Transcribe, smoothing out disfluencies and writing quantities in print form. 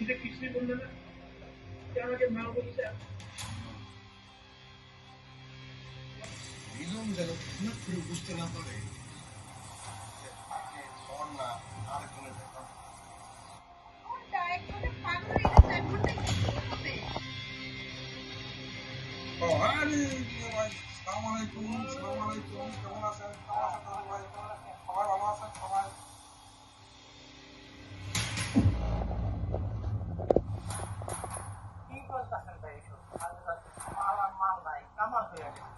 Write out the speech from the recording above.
এটা কিছুই বললে না, আমাকে মা বলছে মিলন যেন হঠাৎ করে বুঝতে না পারে না আরেকজনের ব্যাপার। সালাম আলাইকুম, সালাম আলাইকুম, কেমন আছেন? কেমন আছেন ভাই? সবাই ভালো আছেন? সবাই কি বলতেছেন ভাই? এসব মাল আর মাল নাই, কামাল হয়ে গেছে।